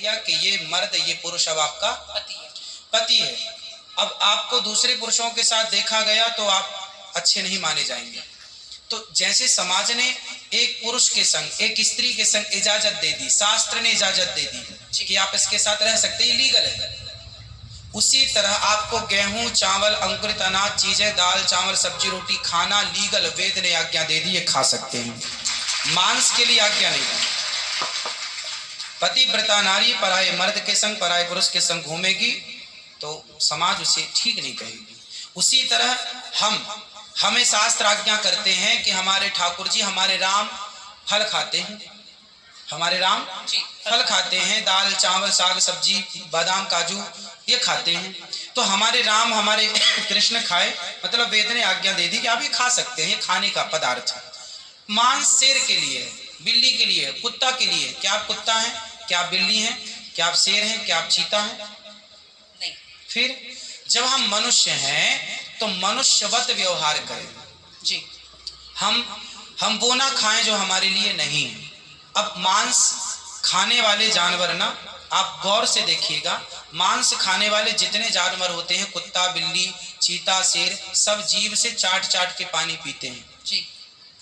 दिया कि ये मर्द, ये पुरुष अब आपका पति है। अब आपको दूसरे पुरुषों के साथ देखा गया तो आप अच्छे नहीं माने जाएंगे। तो जैसे समाज ने एक पुरुष के संग, एक स्त्री के संग इजाजत दे दी, शास्त्र ने इजाजत दे दी कि आप इसके साथ रह सकते, ये लीगल है, उसी तरह आपको गेहूं, चावल, अंकुरित अनाज चीजें, दाल, चावल, सब्जी, रोटी खाना लीगल, वेद ने आज्ञा दे दी, ये खा सकते हैं। मांस के लिए आज्ञा नहीं दी। पतिव्रता नारी पराये मर्द के संग, पराये पुरुष के संग घूमेगी तो समाज उसे ठीक नहीं कहेगी। उसी तरह हमें शास्त्र आज्ञा करते हैं कि हमारे ठाकुर जी, हमारे राम फल खाते हैं, हमारे राम फल खाते हैं, दाल, चावल, साग, सब्जी, बादाम, काजू ये खाते हैं। तो हमारे राम, हमारे कृष्ण खाए, मतलब वेद ने आज्ञा दे दी कि आप ये खा सकते हैं, ये खाने का पदार्थ है। मांस शेर के लिए, बिल्ली के लिए, कुत्ता के लिए। क्या आप कुत्ता हैं? क्या आप बिल्ली हैं? क्या आप शेर हैं? क्या आप चीता हैं? नहीं। फिर जब हम मनुष्य हैं तो मनुष्यवत व्यवहार करें जी। हम वो ना खाएं जो हमारे लिए नहीं है। अब मांस खाने वाले जानवर ना, आप गौर से देखिएगा, मांस खाने वाले जितने जानवर होते हैं, कुत्ता, बिल्ली, चीता, शेर, सब जीभ से चाट चाट के पानी पीते हैं जी।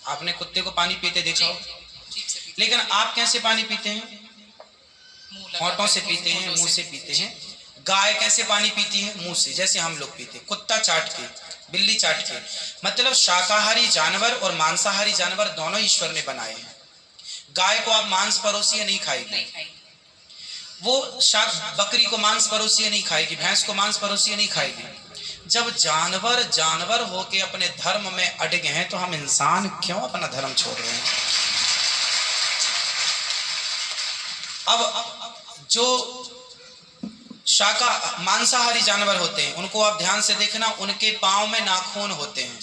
आपने कुत्ते को पानी पीते देखा हो, लेकिन आप कैसे पानी पीते हैं? होंठों से पीते हैं, मुंह से पीते हैं। गाय कैसे पानी पीती है? मुंह से, जैसे हम लोग पीते। कुत्ता चाट के, बिल्ली चाट के। मतलब शाकाहारी जानवर और मांसाहारी जानवर दोनों ईश्वर ने बनाए हैं। गाय को आप मांस परोसिए नहीं खाएगी, वो बकरी को मांस परोसिए नहीं खाएगी, भैंस को मांस परोसिए नहीं खाएगी। जब जानवर जानवर होके अपने धर्म में अड़गे हैं तो हम इंसान क्यों अपना धर्म छोड़ रहे हैं? अब जो मांसाहारी जानवर होते हैं उनको आप ध्यान से देखना, उनके पांव में नाखून होते हैं,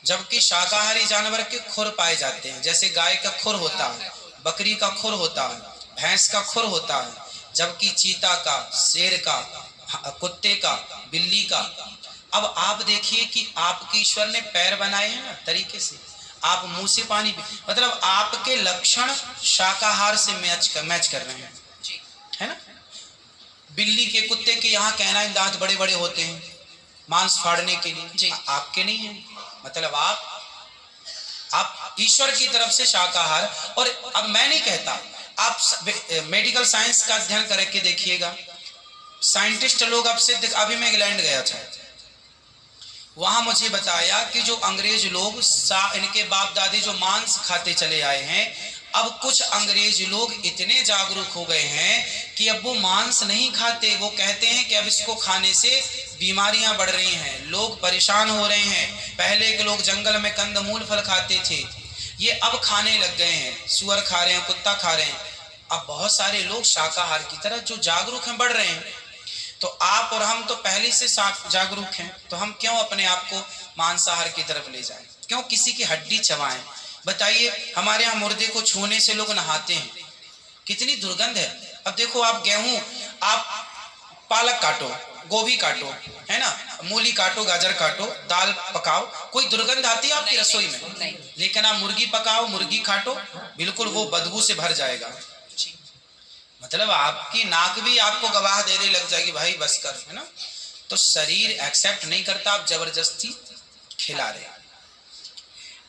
जबकि शाकाहारी जानवर के खुर पाए जाते हैं। जैसे गाय का खुर होता है, बकरी का खुर होता है, भैंस का खुर होता है, जबकि चीता का, शेर का, कुत्ते का, बिल्ली का। अब आप देखिए कि आपके ईश्वर ने पैर बनाए हैं ना तरीके से, आप मुंह से पानी मतलब आपके लक्षण शाकाहार से मैच कर रहे हैं, है ना। बिल्ली के, कुत्ते के यहाँ कैनाइन दांत बड़े बड़े होते हैं मांस फाड़ने के लिए, आपके नहीं है। मतलब आप ईश्वर की तरफ से शाकाहार। और अब मैं नहीं कहता, आप मेडिकल साइंस का अध्ययन करके देखिएगा, साइंटिस्ट लोग अब सिद्ध, अभी मैं इंग्लैंड गया था, वहां मुझे बताया कि जो अंग्रेज लोग इनके बाप दादी जो मांस खाते चले आए हैं, अब कुछ अंग्रेज लोग इतने जागरूक हो गए हैं कि अब वो मांस नहीं खाते। वो कहते हैं कि अब इसको खाने से बीमारियां बढ़ रही हैं, लोग परेशान हो रहे हैं। पहले के लोग जंगल में कंदमूल फल खाते थे, ये अब खाने लग गए हैं, सुअर खा रहे हैं, कुत्ता खा रहे हैं। अब बहुत सारे लोग शाकाहार की तरफ जो जागरूक हैं, बढ़ रहे हैं। तो आप और हम तो पहले से जागरूक हैं, तो हम क्यों अपने आप को मांसाहार की तरफ ले जाएं? क्यों किसी की हड्डी चबाएं? बताइए, हमारे यहाँ मुर्दे को छूने से लोग नहाते हैं, कितनी दुर्गंध है। अब देखो, आप गेहूं, आप पालक काटो, गोभी काटो, है ना, मूली काटो, गाजर काटो, दाल पकाओ, कोई दुर्गंध आती है आपकी रसोई में? नहीं। लेकिन आप मुर्गी पकाओ, मुर्गी काटो, बिल्कुल वो बदबू से भर जाएगा। मतलब आपकी नाक भी आपको गवाह देने लग जाएगी, भाई बस कर, है ना। तो शरीर एक्सेप्ट नहीं करता, आप जबरदस्ती खिला रहे।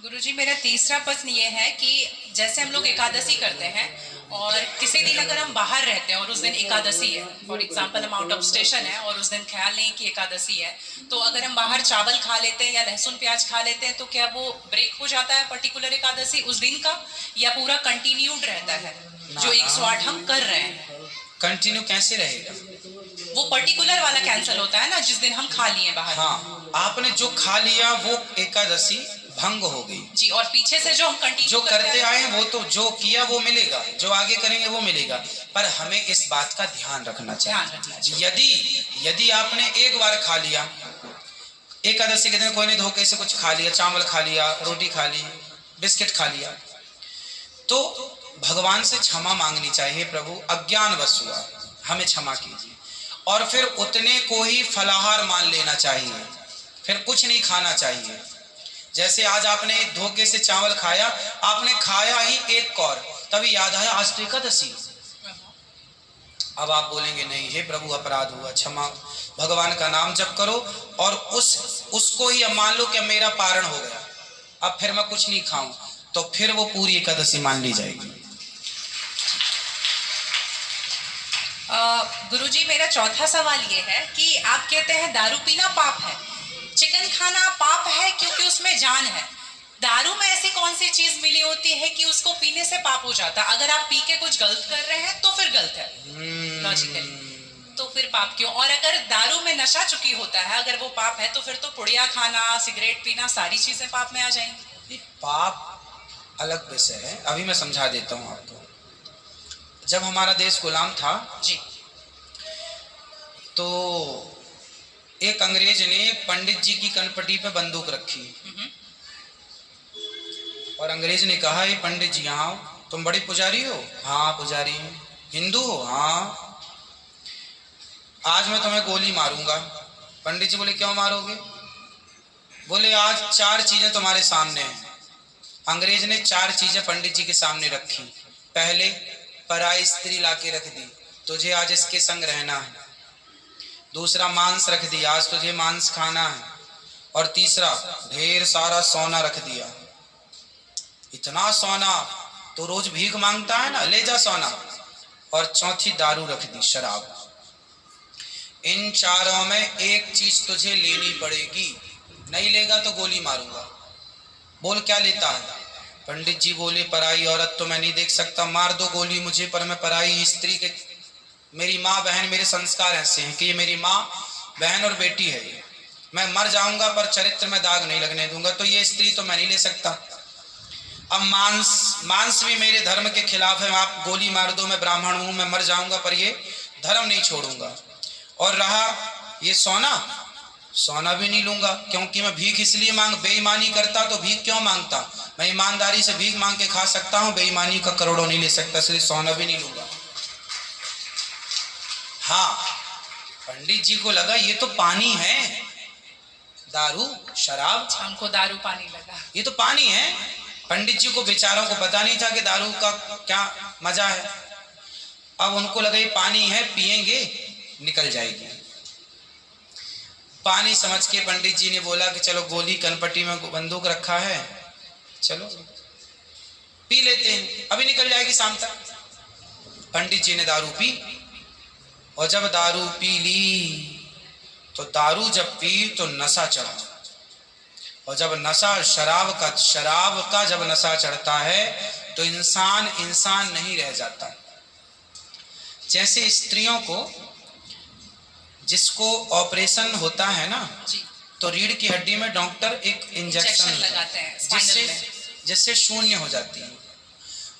गुरुजी, मेरा तीसरा प्रश्न ये है कि जैसे हम लोग एकादशी करते हैं और किसी दिन अगर हम बाहर रहते हैं और उस दिन एकादशी है, फॉर एग्जांपल हम आउट ऑफ स्टेशन है और उस दिन ख्याल नहीं कि एकादशी है, तो अगर हम बाहर चावल खा लेते हैं या लहसुन प्याज खा लेते हैं तो क्या वो ब्रेक हो जाता है पर्टिकुलर एकादशी उस दिन का, या पूरा कंटिन्यूड रहता है? जो 108 हम कर रहे हैं कंटिन्यू कैसे रहेगा? वो पर्टिकुलर वाला कैंसिल होता है ना जिस दिन हम खा लिए बाहर। हाँ, आपने जो खा लिया वो एकादशी भंग हो गई जी, और पीछे से जो हम कंटिन्यू जो करते आए हैं वो तो जो किया वो मिलेगा, जो आगे करेंगे वो मिलेगा। पर हमें इस बात का ध्यान रखना चाहिए। यदि आपने एक बार खा लिया, एकादशी के दिन कोई ने धोखे से कुछ खा लिया, चावल खा लिया, रोटी खा ली, बिस्किट खा लिया, तो भगवान से क्षमा मांगनी चाहिए, प्रभु अज्ञानवश हुआ, हमें क्षमा कीजिए। और फिर उतने को ही फलाहार मान लेना चाहिए, फिर कुछ नहीं खाना चाहिए। जैसे आज आपने धोखे से चावल खाया, आपने खाया ही एक कौर, तभी याद आया आज तो एकादशी, अब आप बोलेंगे नहीं हे प्रभु अपराध हुआ, क्षमा, भगवान का नाम जप करो और उसको ही अब मान लो कि मेरा पारण हो गया, अब फिर मैं कुछ नहीं खाऊं, तो फिर वो पूरी एकादशी मान ली जाएगी। गुरुजी मेरा चौथा सवाल ये है कि आप कहते हैं दारू पीना पाप है, चिकन खाना पाप है क्योंकि उसमें जान है। दारू में ऐसी कौन सी चीज मिली होती है कि उसको पीने से पाप हो जाता है? अगर आप पी के कुछ गलत कर रहे हैं तो फिर गलत है लॉजिकली, तो फिर पाप क्यों? और अगर दारू में नशा चुकी होता है, अगर वो पाप है तो फिर तो पुड़िया खाना, सिगरेट पीना, सारी चीजें पाप में आ जाएंगी। पाप अलग विषय है, अभी मैं समझा देता हूँ आपको। जब हमारा देश गुलाम था जी, तो एक अंग्रेज ने एक पंडित जी की कनपटी पे बंदूक रखी और अंग्रेज ने कहा ये पंडित जी यहाँ आओ, तुम बड़े पुजारी हो? हाँ पुजारी हूँ। हिंदू हो? हाँ। आज मैं तुम्हें गोली मारूंगा। पंडित जी बोले क्यों मारोगे? बोले आज 4 चीजें तुम्हारे सामने हैं। अंग्रेज ने 4 चीजें पंडित जी के सामने रखी। पहले पराई स्त्री लाके रख दी, तुझे आज इसके संग रहना है। दूसरा मांस रख दिया, आज तुझे मांस खाना है। और तीसरा ढेर सारा सोना रख दिया। इतना सोना तो रोज भीख मांगता है ना, ले जा सोना। और चौथी दारू रख दी, शराब। इन 4 में एक चीज तुझे लेनी पड़ेगी, नहीं लेगा तो गोली मारूंगा। बोल क्या लेता है? पंडित जी बोले पराई औरत तो मैं नहीं देख सकता, मार दो गोली मुझे, पर मैं पराई स्त्री के, मेरी माँ बहन, मेरे संस्कार ऐसे हैं कि ये मेरी माँ बहन और बेटी है, मैं मर जाऊंगा पर चरित्र में दाग नहीं लगने दूंगा, तो ये स्त्री तो मैं नहीं ले सकता। अब मांस भी मेरे धर्म के खिलाफ है, आप गोली मार दो, मैं ब्राह्मण हूं, मैं मर जाऊंगा पर ये धर्म नहीं छोड़ूंगा। और रहा ये सोना भी नहीं लूंगा, क्योंकि मैं भीख इसलिए बेईमानी करता तो भीख क्यों मांगता? मैं ईमानदारी से भीख मांग के खा सकता हूं, बेईमानी का करोड़ों नहीं ले सकता, इसलिए सोना भी नहीं लूंगा। हाँ, पंडित जी को लगा ये तो पानी है, दारू शराब, हमको दारू पानी लगा, ये तो पानी है। पंडित जी को बेचारों को पता नहीं था कि दारू का क्या मजा है। अब उनको लगा ये पानी है, पिएंगे निकल जाएगी। पानी समझ के पंडित जी ने बोला कि चलो गोली कनपटी में बंदूक रखा है, चलो पी लेते हैं, अभी निकल जाएगी शाम तक। पंडित जी ने दारू पी, और जब दारू पी ली तो दारू जब पी तो नशा चढ़ा, और जब नशा शराब का जब नशा चढ़ता है तो इंसान नहीं रह जाता। जैसे स्त्रियों को जिसको ऑपरेशन होता है ना, तो रीढ़ की हड्डी में डॉक्टर एक इंजेक्शन लगाते हैं जिससे शून्य हो जाती है।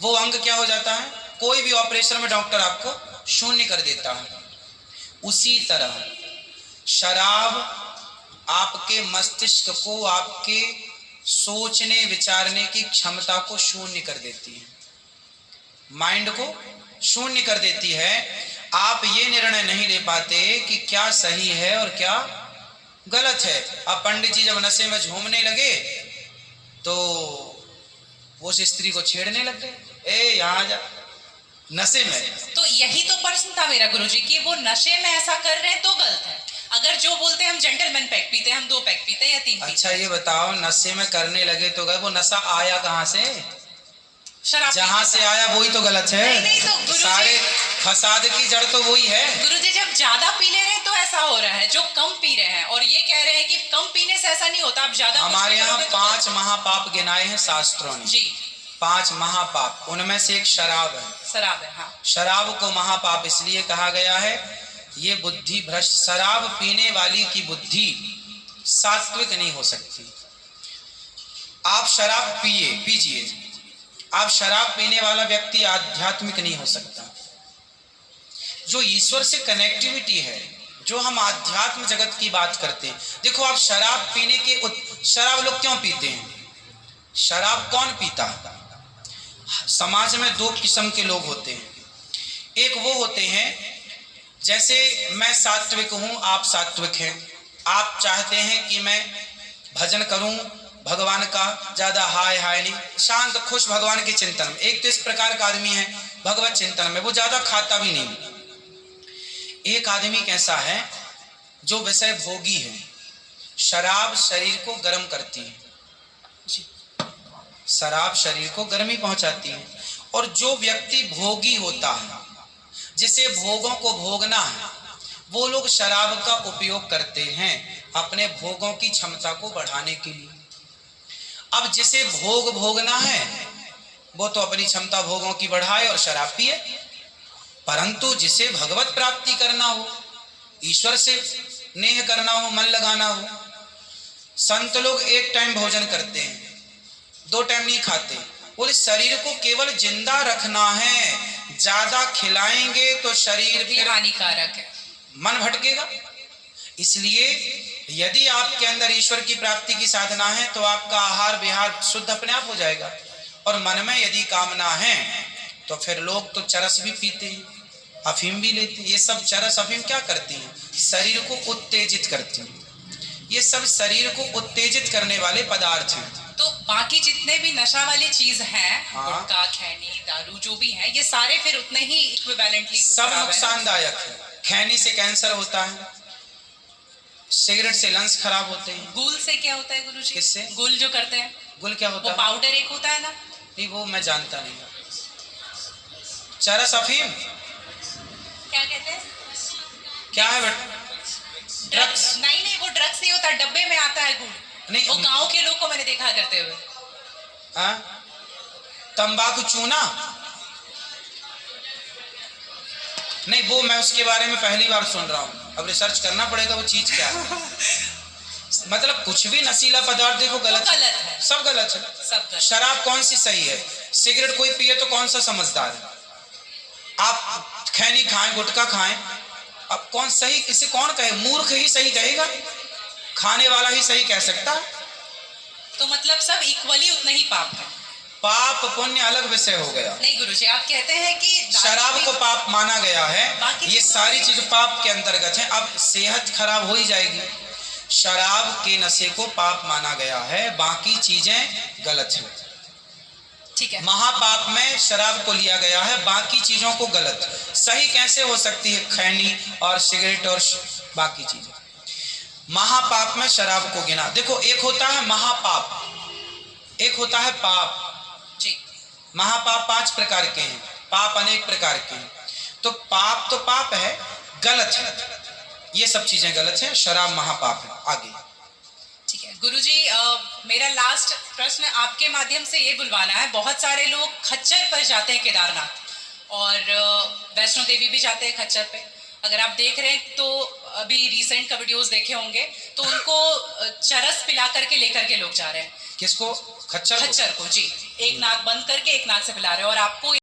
वो अंग क्या हो जाता है? कोई भी ऑपरेशन में डॉक्टर आपको शून्य कर देता है। उसी तरह शराब आपके मस्तिष्क को, आपके सोचने विचारने की क्षमता को शून्य कर देती है, माइंड को शून्य कर देती है। आप ये निर्णय नहीं ले पाते कि क्या सही है और क्या गलत है। अब पंडित जी जब नशे में झूमने लगे तो वो उस स्त्री को छेड़ने लग गए, ए यहाँ जा, नशे में। तो यही तो प्रश्न था मेरा गुरुजी कि वो नशे में ऐसा कर रहे हैं तो गलत है। अगर जो बोलते हैं हम जेंटलमैन पैक पीते हैं, हम 2 पैक पीते हैं या 3 पीते। अच्छा ये बताओ, नशे में करने लगे तो गए, वो नशा आया कहाँ से? शराब जहाँ से आया वही तो गलत है। नहीं तो गुरुजी, सारे फसाद की जड़ तो वही है। गुरुजी जब ज्यादा पी ले रहे हैं तो ऐसा हो रहा है, जो कम पी रहे हैं और ये कह रहे हैं कि कम पीने से ऐसा नहीं होता, आप ज्यादा। हमारे यहाँ 5 महापाप गिनाए हैं शास्त्रों ने जी। 5 महापाप, उनमें से एक शराब है। शराब है, हाँ। शराब को महापाप इसलिए कहा गया है, ये बुद्धि भ्रष्ट, शराब पीने वाली की बुद्धि सात्विक नहीं हो सकती। आप शराब पीजिए, आप शराब पीने वाला व्यक्ति आध्यात्मिक नहीं हो सकता। जो ईश्वर से कनेक्टिविटी है, जो हम आध्यात्म जगत की बात करते हैं। देखो आप शराब पीने के शराब लोग क्यों पीते हैं? शराब कौन पीता है? समाज में 2 किस्म के लोग होते हैं। एक वो होते हैं, जैसे मैं सात्विक हूं, आप सात्विक हैं, आप चाहते हैं कि मैं भजन करूं भगवान का, ज्यादा हाय नहीं, शांत खुश भगवान के चिंतन में। एक तो इस प्रकार का आदमी है भगवत चिंतन में, वो ज्यादा खाता भी नहीं, एक आदमी कैसा है जो विषय भोगी है, शराब शरीर को गर्म करती है, शराब शरीर को गर्मी पहुंचाती है। और जो व्यक्ति भोगी होता है, जिसे भोगों को भोगना है, वो लोग शराब का उपयोग करते हैं अपने भोगों की क्षमता को बढ़ाने के लिए। अब जिसे भोग भोगना है वो तो अपनी क्षमता भोगों की बढ़ाए और शराब पिए, परंतु जिसे भगवत प्राप्ति करना हो, ईश्वर से नेह करना हो, मन लगाना हो, संत लोग एक टाइम भोजन करते हैं, 2 टाइम नहीं खाते। बोले शरीर को केवल जिंदा रखना है, ज्यादा खिलाएंगे तो शरीर भी हानिकारक है, मन भटकेगा। इसलिए यदि आपके अंदर ईश्वर की प्राप्ति की साधना है तो आपका आहार विहार शुद्ध अपने आप हो जाएगा। और मन में यदि कामना है तो फिर लोग तो चरस भी पीते हैं, अफीम भी लेते हैं। ये सब चरस अफीम क्या करती हैं? शरीर को उत्तेजित करती हैं। ये सब शरीर को उत्तेजित करने वाले पदार्थ हैं। तो बाकी जितने भी नशा वाली चीज हैं, हाँ। गुटखा, खैनी, दारू जो भी है, ये सारे फिर उतने ही इक्विवेलेंटली सब नुकसानदायक है। खैनी से कैंसर होता है, सिगरेट से लंग्स खराब होते हैं। गुल से क्या होता है गुरुजी? किससे? गुल जो करते हैं, गुल क्या होता वो है? पाउडर एक होता है ना? नहीं, वो मैं जानता नहीं। चरस अफीम क्या कहते हैं? क्या है? ड्रग्स? नहीं, वो ड्रग्स नहीं होता, डब्बे में आता है गुड़। नहीं, वो गांव के लोग को मैंने देखा करते हुए। तंबाकू चूना? नहीं, वो मैं उसके बारे में पहली बार सुन रहा हूँ, अब रिसर्च करना पड़ेगा वो चीज क्या है। मतलब कुछ भी नशीला पदार्थ देखो गलत है, सब गलत है, सब गलत। शराब कौन सी सही है? सिगरेट कोई पिए तो कौन सा समझदार है? आप खैनी खाएं, गुटखा खाएं, अब कौन सही? इसे कौन कहे? मूर्ख ही सही कहेगा, खाने वाला ही सही कह सकता है। तो मतलब सब इक्वली उतना ही पाप है। पाप पुण्य अलग विषय हो गया। नहीं गुरुजी, आप कहते हैं कि शराब को पाप माना गया है, ये सारी चीज पाप के अंतर्गत है। अब सेहत खराब हो ही जाएगी। शराब के नशे को पाप माना गया है, बाकी चीजें गलत है। ठीक है। महापाप में शराब को लिया गया है, बाकी चीजों को गलत। सही कैसे हो सकती है? खैनी और सिगरेट और बाकी चीजें। महापाप में शराब को गिना। देखो, एक होता है महापाप, एक होता है पाप जी। महापाप 5 प्रकार के हैं, पाप अनेक प्रकार के हैं। तो पाप तो पाप है, गलत है, ये सब चीजें गलत है, शराब महापाप है। आगे ठीक है गुरुजी, मेरा लास्ट प्रश्न आपके माध्यम से ये बुलवाना है। बहुत सारे लोग खच्चर पर जाते हैं केदारनाथ, और वैष्णो देवी भी जाते हैं खच्चर पे। अगर आप देख रहे हैं तो अभी रिसेंट का वीडियोस देखे होंगे, तो उनको चरस पिला करके लेकर के लोग जा रहे हैं। किसको? खच्चर को जी, एक नाक बंद करके एक नाक से पिला रहे हैं। और आपको